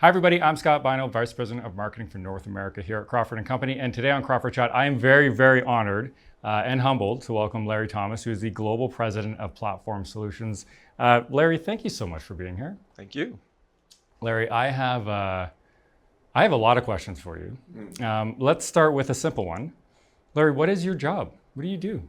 Hi everybody, I'm Scott Bino, Vice President of Marketing for North America here at Crawford & Company. And today on Crawford Chat, I am very, very honored and humbled to welcome Larry Thomas, who is the Global President of Platform Solutions. Larry, thank you so much for being here. Thank you. Larry, I have a lot of questions for you. Let's start with a simple one. Larry, what is your job? What do you do?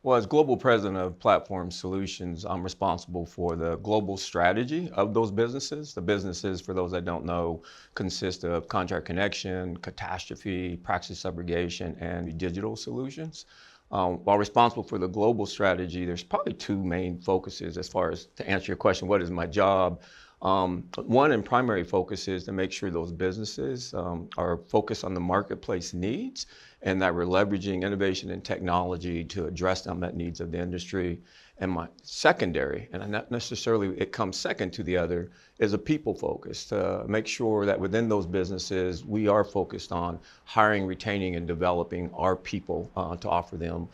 Well, as Global President of Platform Solutions, I'm responsible for the global strategy of those businesses. The businesses, for those that don't know, consist of contract connection, catastrophe, practice subrogation, and digital solutions. While responsible for the global strategy, there's probably two main focuses as far as to answer your question, what is my job? One and primary focus is to make sure those businesses are focused on the marketplace needs and that we're leveraging innovation and technology to address the unmet needs of the industry. And my secondary, and not necessarily it comes second to the other, is a people focus to make sure that within those businesses, we are focused on hiring, retaining, and developing our people to offer them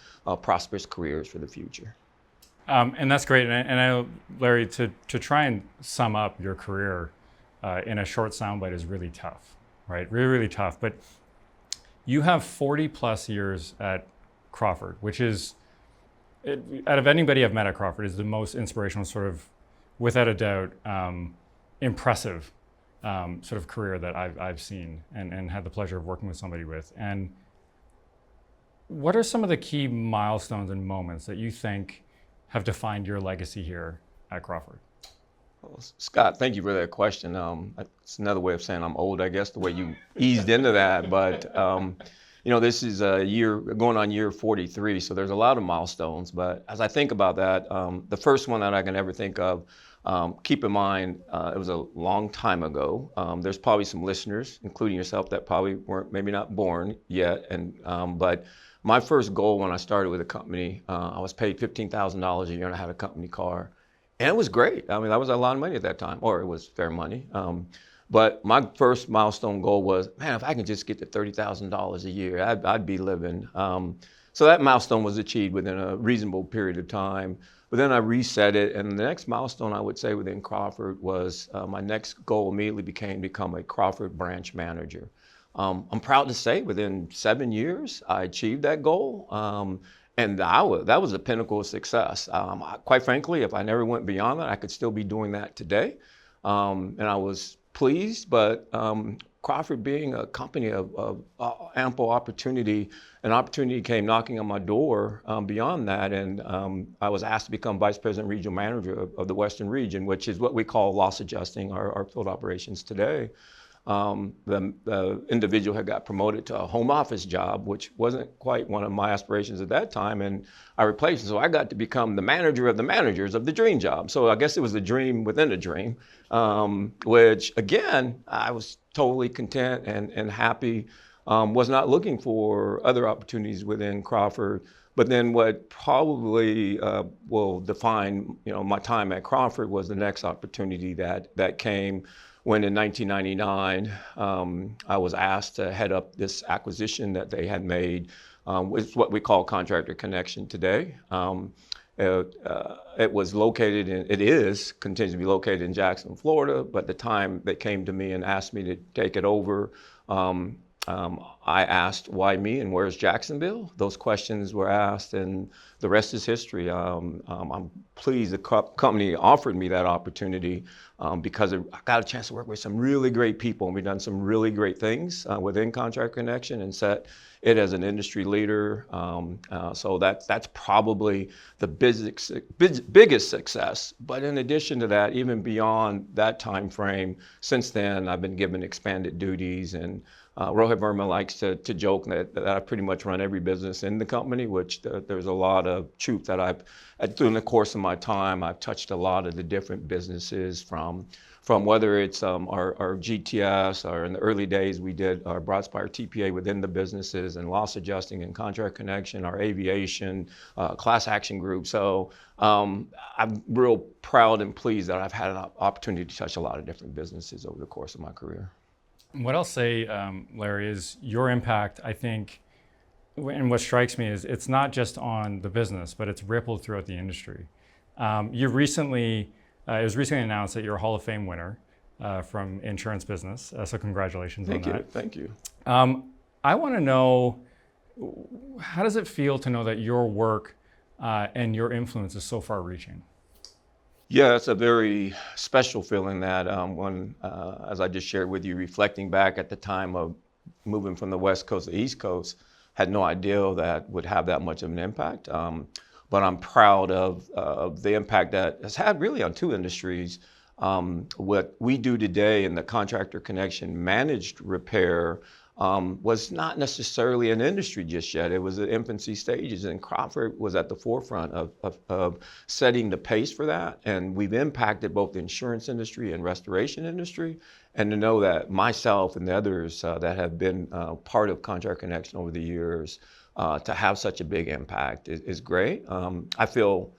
prosperous careers for the future. And that's great. And I know, Larry, to try and sum up your career in a short soundbite is really tough, right? Really, really tough. But you have 40 plus years at Crawford, which is, out of anybody I've met at Crawford, is the most inspirational sort of, without a doubt, impressive sort of career that I've seen and had the pleasure of working with somebody with. And what are some of the key milestones and moments that you think have defined your legacy here at Crawford? Well, Scott, thank you for that question. It's another way of saying I'm old, I guess, the way you eased into that. But, this is going on year 43, so there's a lot of milestones. But as I think about that, the first one that I can ever think of, keep in mind, it was a long time ago. There's probably some listeners, including yourself, that probably weren't maybe not born yet. But my first goal when I started with the company, I was paid $15,000 a year and I had a company car. And it was great. I mean, that was a lot of money at that time, or it was fair money. But my first milestone goal was, man, if I can just get to $30,000 a year, I'd be living. So that milestone was achieved within a reasonable period of time. But then I reset it, and the next milestone I would say within Crawford was my next goal immediately become a Crawford branch manager. I'm proud to say within 7 years, I achieved that goal. And that was a pinnacle of success. Quite frankly, if I never went beyond that, I could still be doing that today. And I was pleased, but Crawford being a company of ample opportunity, an opportunity came knocking on my door beyond that. And I was asked to become Vice President Regional Manager of the Western Region, which is what we call loss adjusting our field operations today. The individual had got promoted to a home office job, which wasn't quite one of my aspirations at that time, and I replaced him. So I got to become the manager of the managers of the dream job. So I guess it was a dream within a dream, which again, I was totally content and happy, was not looking for other opportunities within Crawford. But then what probably will define my time at Crawford was the next opportunity that came when in 1999, I was asked to head up this acquisition that they had made, with what we call Contractor Connection today. It was located continues to be located in Jackson, Florida, but the time they came to me and asked me to take it over, I asked, why me and where's Jacksonville? Those questions were asked, and the rest is history. I'm pleased the company offered me that opportunity because I got a chance to work with some really great people, and we've done some really great things within Contract Connection and set it as an industry leader. So that's probably the biggest success. But in addition to that, even beyond that time frame, since then I've been given expanded duties, and Rohit Verma likes to joke that I pretty much run every business in the company, which there's a lot of truth that during the course of my time, I've touched a lot of the different businesses from whether it's our GTS, or in the early days we did our Broadspire TPA within the businesses, and loss adjusting and contract connection, our aviation, class action group. So I'm real proud and pleased that I've had an opportunity to touch a lot of different businesses over the course of my career. What I'll say, Larry, is your impact, I think, and what strikes me is it's not just on the business, but it's rippled throughout the industry. It was recently announced that you're a Hall of Fame winner from insurance business. So congratulations on that. Thank you. I want to know, how does it feel to know that your work and your influence is so far-reaching? Yeah, it's a very special feeling that as I just shared with you, reflecting back at the time of moving from the West Coast to the East Coast, had no idea that would have that much of an impact. But I'm proud of the impact that has had really on two industries. What we do today in the contractor connection managed repair was not necessarily an industry just yet. It was at infancy stages, and Crawford was at the forefront of setting the pace for that. And we've impacted both the insurance industry and restoration industry. And to know that myself and the others that have been part of Contract Connection over the years to have such a big impact is great. I feel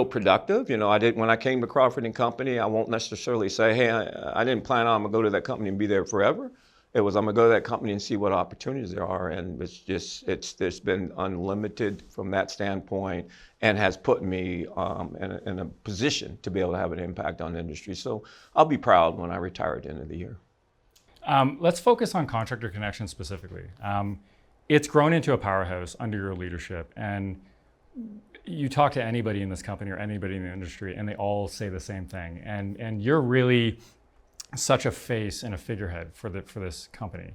productive. You know, when I came to Crawford and Company, I won't necessarily say, hey, I didn't plan on I'm gonna go to that company and be there forever. It was, I'm gonna go to that company and see what opportunities there are, and there's been unlimited from that standpoint, and has put me in a position to be able to have an impact on the industry. So I'll be proud when I retire at the end of the year. Let's focus on Contractor Connection specifically. It's grown into a powerhouse under your leadership, and you talk to anybody in this company or anybody in the industry, and they all say the same thing. And you're really such a face and a figurehead for this company.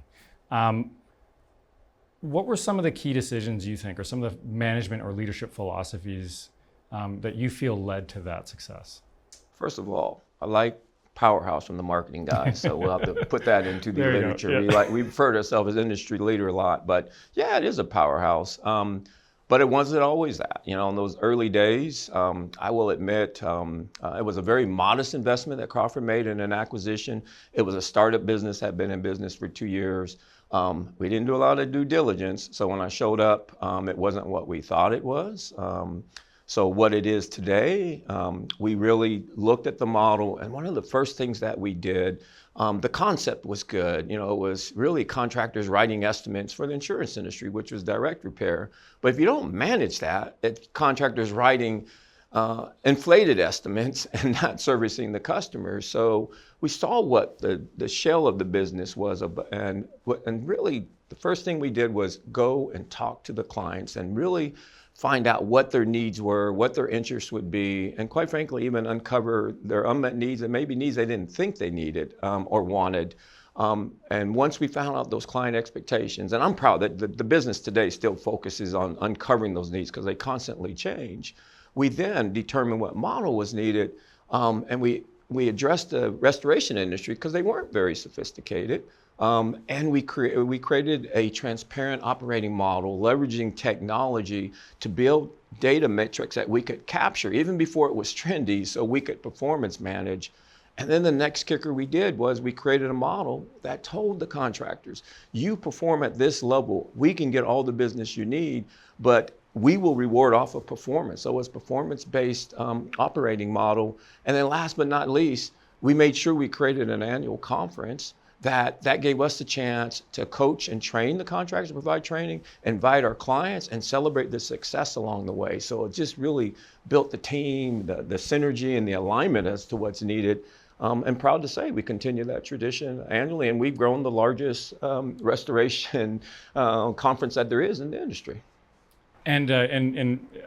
What were some of the key decisions you think, or some of the management or leadership philosophies that you feel led to that success? First of all, I like powerhouse from the marketing guys, so we'll have to put that into the literature. Yeah. We refer to ourselves as industry leader a lot, but yeah, it is a powerhouse. But it wasn't always that. You know, in those early days, I will admit, it was a very modest investment that Crawford made in an acquisition. It was a startup business, had been in business for 2 years. We didn't do a lot of due diligence, so when I showed up, it wasn't what we thought it was. So what it is today, we really looked at the model, and one of the first things that we did, the concept was good. You know, it was really contractors writing estimates for the insurance industry, which was direct repair. But if you don't manage that, it's contractors writing inflated estimates and not servicing the customers. So we saw what the shell of the business was, and really the first thing we did was go and talk to the clients and really find out what their needs were, what their interests would be, and quite frankly, even uncover their unmet needs and maybe needs they didn't think they needed or wanted. And once we found out those client expectations, and I'm proud that the business today still focuses on uncovering those needs because they constantly change, we then determined what model was needed, and we addressed the restoration industry because they weren't very sophisticated. And we created a transparent operating model, leveraging technology to build data metrics that we could capture even before it was trendy, so we could performance manage. And then the next kicker we did was we created a model that told the contractors, you perform at this level, we can get all the business you need, but we will reward off of performance. So it's performance-based operating model. And then last but not least, we made sure we created an annual conference that gave us the chance to coach and train the contractors, provide training, invite our clients, and celebrate the success along the way. So it just really built the team, the synergy, and the alignment as to what's needed. And proud to say we continue that tradition annually, and we've grown the largest restoration conference that there is in the industry. And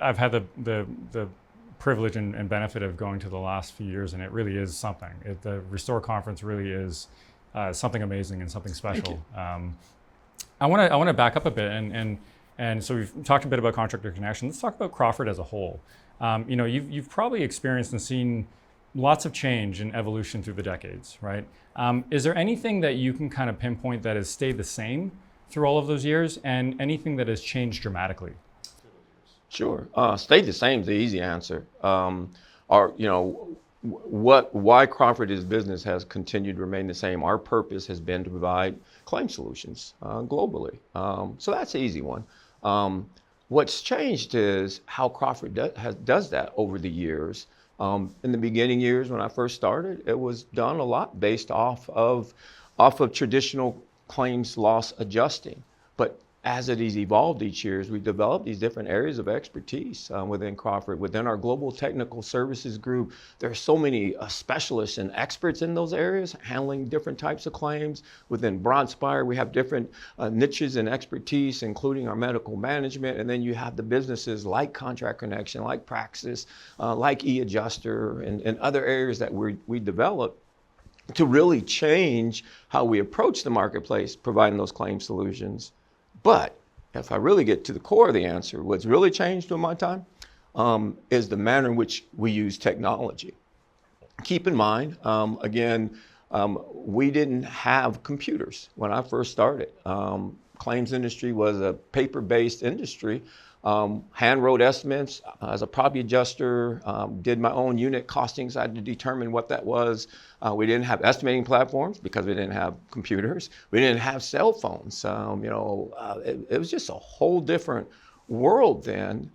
I've had the privilege and benefit of going to the last few years, and it really is something. The Restore Conference really is something amazing and something special. I want to back up a bit, and so we've talked a bit about Contractor Connection. Let's talk about Crawford as a whole. You know, you've probably experienced and seen lots of change and evolution through the decades, right? Is there anything that you can kind of pinpoint that has stayed the same through all of those years, and anything that has changed dramatically? Sure. Stayed the same is the easy answer. Why Crawford's business has continued to remain the same. Our purpose has been to provide claim solutions globally. So that's the easy one. What's changed is how Crawford does that over the years. In the beginning years when I first started, it was done a lot based off of traditional claims loss adjusting. But as it has evolved each year, as we developed these different areas of expertise within Crawford, within our global technical services group, there are so many specialists and experts in those areas handling different types of claims. Within Broadspire, we have different niches and expertise, including our medical management, and then you have the businesses like Contract Connection, like Praxis, like e-adjuster, and other areas that we develop to really change how we approach the marketplace, providing those claim solutions. But if I really get to the core of the answer, what's really changed in my time is the manner in which we use technology. Keep in mind, we didn't have computers when I first started. Claims industry was a paper-based industry. Hand wrote estimates as a property adjuster, did my own unit costings. I had to determine what that was. We didn't have estimating platforms because we didn't have computers. We didn't have cell phones. It was just a whole different world then.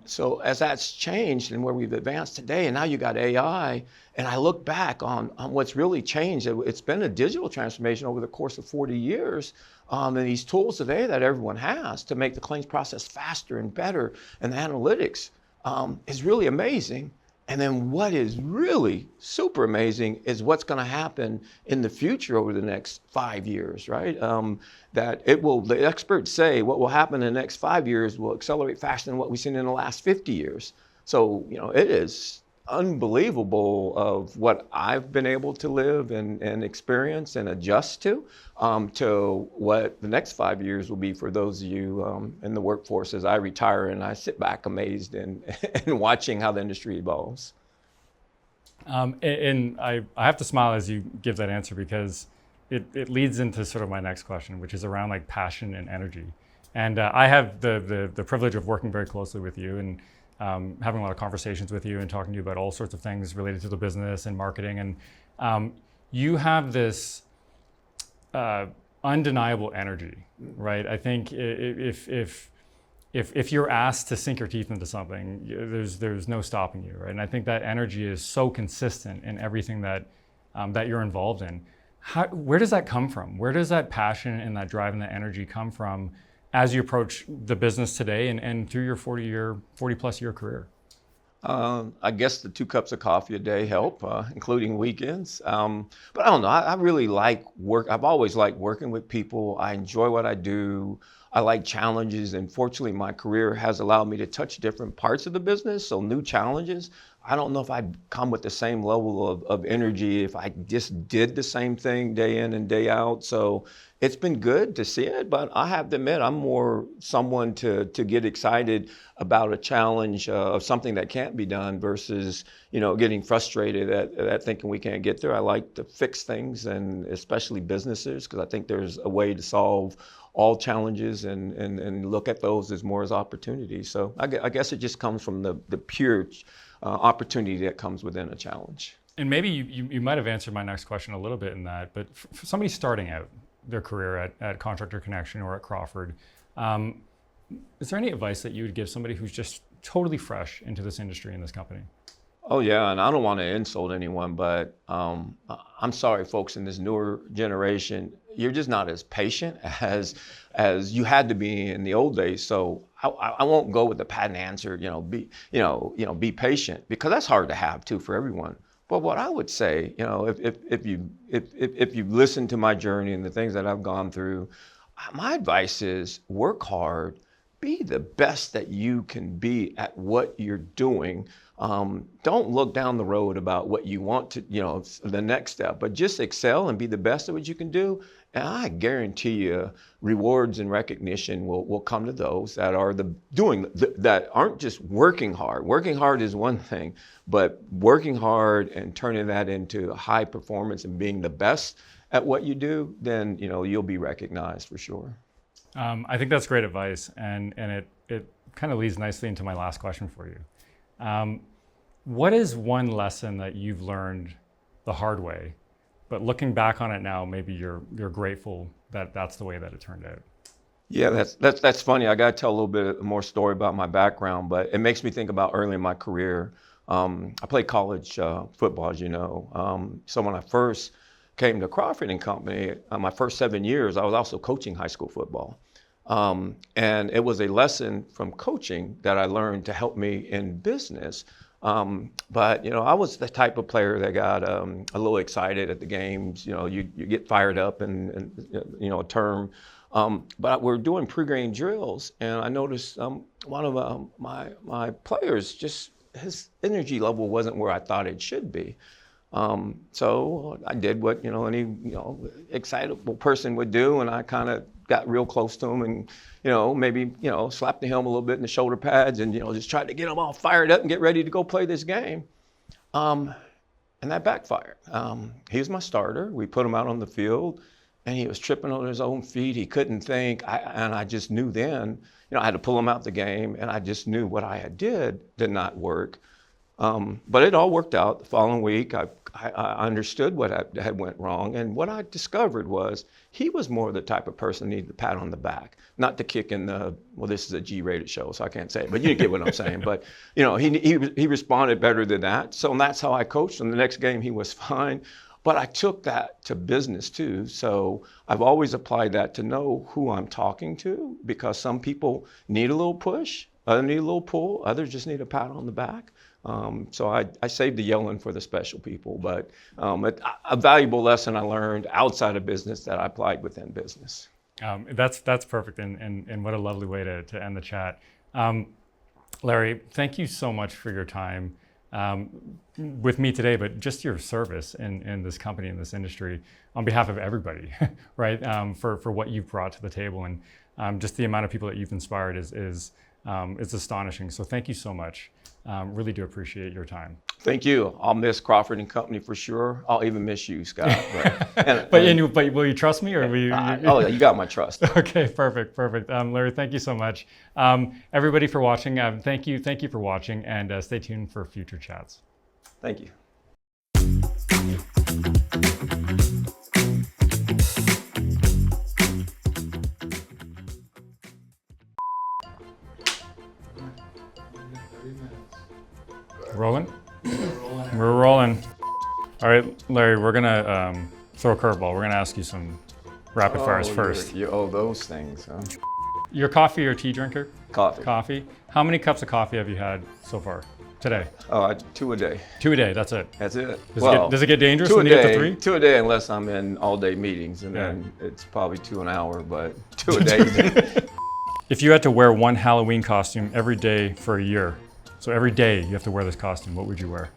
So as that's changed and where we've advanced today, and now you got AI, and I look back on what's really changed. It's been a digital transformation over the course of 40 years. And these tools today that everyone has to make the claims process faster and better, and the analytics is really amazing. And then what is really super amazing is what's going to happen in the future over the next 5 years, right? The experts say what will happen in the next 5 years will accelerate faster than what we've seen in the last 50 years. So, it is unbelievable of what I've been able to live and experience and adjust to what the next 5 years will be for those of you in the workforce as I retire and I sit back amazed and watching how the industry evolves. And I have to smile as you give that answer because it leads into sort of my next question, which is around like passion and energy. And I have the privilege of working very closely with you and having a lot of conversations with you and talking to you about all sorts of things related to the business and marketing. And you have this undeniable energy, right? I think if you're asked to sink your teeth into something, there's no stopping you, right? And I think that energy is so consistent in everything that you're involved in. Where does that come from? Where does that passion and that drive and that energy come from as you approach the business today and through your 40 plus year career? I guess the 2 cups of coffee a day help, including weekends. But I don't know, I really like work. I've always liked working with people. I enjoy what I do. I like challenges, and fortunately my career has allowed me to touch different parts of the business, so new challenges. I don't know if I'd come with the same level of energy if I just did the same thing day in and day out. So it's been good to see it, but I have to admit I'm more someone to get excited about a challenge of something that can't be done versus getting frustrated at thinking we can't get there. I like to fix things, and especially businesses, because I think there's a way to solve all challenges and look at those as more as opportunities. So I guess it just comes from the pure opportunity that comes within a challenge. And maybe you might have answered my next question a little bit in that, but for somebody starting out their career at Contractor Connection or at Crawford, is there any advice that you would give somebody who's just totally fresh into this industry and this company? Oh yeah, and I don't want to insult anyone, but I'm sorry, folks in this newer generation, you're just not as patient as you had to be in the old days. So I won't go with the patent answer, be patient, because that's hard to have too for everyone. But what I would say, if you listen to my journey and the things that I've gone through, my advice is work hard, be the best that you can be at what you're doing. Don't look down the road about what you want to, the next step, but just excel and be the best at what you can do. And I guarantee you rewards and recognition will come to those that are that aren't just working hard. Working hard is one thing, but working hard and turning that into high performance and being the best at what you do, then, you'll be recognized for sure. I think that's great advice. And it kind of leads nicely into my last question for you. What is one lesson that you've learned the hard way, but looking back on it now, maybe you're grateful that that's the way that it turned out? Yeah, that's funny. I got to tell a little bit more story about my background, but it makes me think about early in my career. I played college football, as you know. So when I first came to Crawford and Company, my first 7 years, I was also coaching high school football. And it was a lesson from coaching that I learned to help me in business. But I was the type of player that got a little excited at the games. You get fired up and a term. But we're doing pregame drills, and I noticed one of my players, just his energy level wasn't where I thought it should be. So I did what any excitable person would do, and I kind of got real close to him, and maybe slapped him a little bit in the shoulder pads, and just tried to get him all fired up and get ready to go play this game. And that backfired. He was my starter. We put him out on the field, and he was tripping on his own feet. He couldn't think, and I just knew then. I had to pull him out the game, and I just knew what I did not work. But it all worked out. The following week, I understood what had went wrong, and what I discovered was he was more the type of person who needed the pat on the back, not the kick in the, well, this is a G-rated show, so I can't say it, but you get what I'm saying. But he responded better than that, so that's how I coached him. The next game, he was fine. But I took that to business too. So I've always applied that to know who I'm talking to, because some people need a little push, others need a little pull, others just need a pat on the back. So I saved the yelling for the special people, but a valuable lesson I learned outside of business that I applied within business. That's perfect, and what a lovely way to end the chat. Larry, thank you so much for your time with me today, but just your service in this company, in this industry, on behalf of everybody, right? For what you've brought to the table, and just the amount of people that you've inspired is astonishing. So thank you so much. Really do appreciate your time. Thank you. I'll miss Crawford and Company for sure. I'll even miss you, Scott. But will you trust me, or will you? Oh, yeah, you got my trust. Okay, perfect. Larry, thank you so much. Everybody for watching. Thank you for watching, and stay tuned for future chats. Thank you. Rolling? We're rolling. All right, Larry, we're gonna throw a curveball. We're gonna ask you some rapid fires first. You owe those things, huh? You're a coffee or tea drinker? Coffee. Coffee. How many cups of coffee have you had so far today? Oh, 2 a day. 2 a day, that's it. That's it. Does it get dangerous 2 a when you get to day. 3? 2 a day, unless I'm in all-day meetings, and then it's probably 2 an hour, but 2 a day. If you had to wear one Halloween costume every day for a year, so every day you have to wear this costume, what would you wear?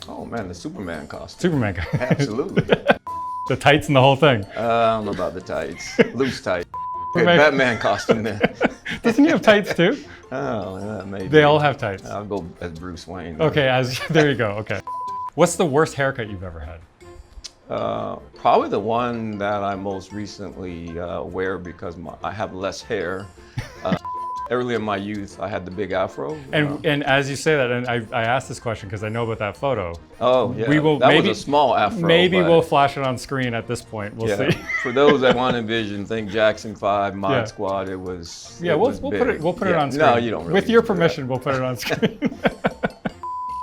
Oh man, the Superman costume. Superman costume. Absolutely. The tights and the whole thing. I don't know about the tights. Loose tights. Okay, Batman costume then. Doesn't he have tights too? Oh, yeah, maybe. They all have tights. I'll go as Bruce Wayne. Okay, there you go. Okay. What's the worst haircut you've ever had? Probably the one that I most recently wear, because I have less hair. Early in my youth, I had the big afro. And as you say that, and I asked this question because I know about that photo. Oh, yeah. That was a small afro. Maybe we'll flash it on screen at this point. We'll see. For those that want to envision, think Jackson 5, Mod Squad. It was. Yeah, we'll put it on screen. No, you don't really. With your permission, we'll put it on screen.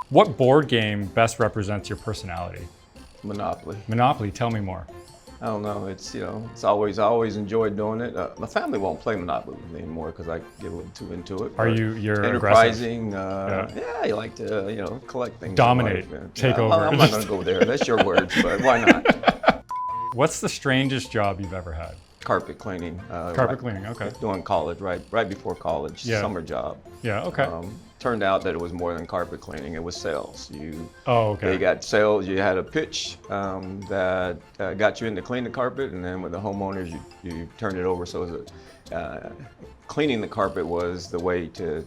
What board game best represents your personality? Monopoly. Monopoly. Tell me more. I don't know. It's I always enjoyed doing it. My family won't play Monopoly with me anymore because I get a little too into it. You're enterprising? Aggressive? Yeah, you like to collect things. Dominate, take over. I'm not going to go there. That's your words, but why not? What's the strangest job you've ever had? Carpet cleaning. Carpet cleaning. Okay. Doing college, right before college. Yeah. Summer job. Yeah. Okay. Turned out that it was more than carpet cleaning. It was sales. Okay. They got sales. You had a pitch that got you in to clean the carpet, and then with the homeowners, you turned it over. So cleaning the carpet was the way to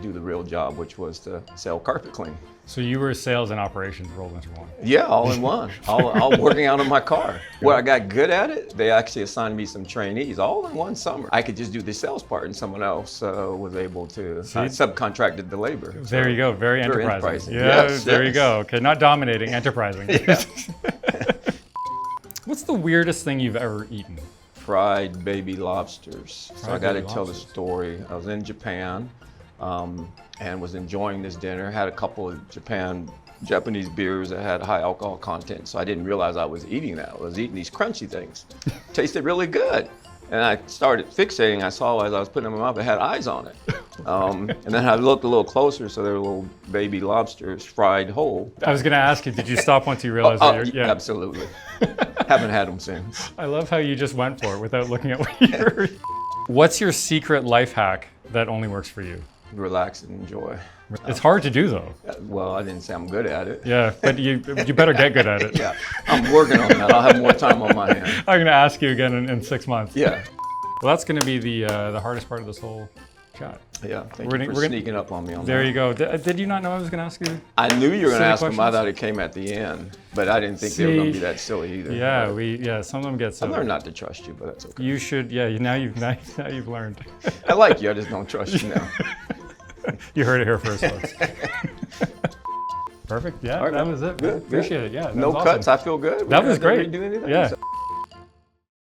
do the real job, which was to sell carpet cleaning. So you were sales and operations rolled into one. Yeah, all in one. all working out of my car. Where I got good at it, they actually assigned me some trainees all in one summer. I could just do the sales part, and someone else was able to. I subcontracted the labor. There you go. Very enterprising. Yeah, yes, there you go. Okay, not dominating, enterprising. Yeah. What's the weirdest thing you've ever eaten? Fried baby lobsters. So I got to tell the story. I was in Japan. And was enjoying this dinner. Had a couple of Japanese beers that had high alcohol content, so I didn't realize I was eating that. I was eating these crunchy things. Tasted really good. And I started fixating. I saw as I was putting them in my mouth, it had eyes on it. And then I looked a little closer, so they were little baby lobsters fried whole. I was going to ask you, did you stop once you realized that you're... Yeah. Absolutely. Haven't had them since. I love how you just went for it without looking at what you're... What's your secret life hack that only works for you? Relax and enjoy. It's hard to do though. Well, I didn't say I'm good at it. Yeah, but you better get good at it. Yeah, I'm working on that. I'll have more time on my hands. I'm going to ask you again in 6 months. Yeah. Well, that's going to be the hardest part of this whole chat. Yeah, thank you for sneaking up on me on that. There you go. Did you not know I was going to ask you? I knew you were going to ask questions? them. I thought it came at the end, but I didn't think they were going to be that silly either. Yeah, some of them get silly. I learned not to trust you, but that's okay. You should, now you've learned. I like you, I just don't trust you now. You heard it here first, folks. Perfect. Yeah, All right, that was it. Good. Appreciate it. Yeah, that No was cuts. awesome. I feel good. That was great. Do anything, Yeah. so.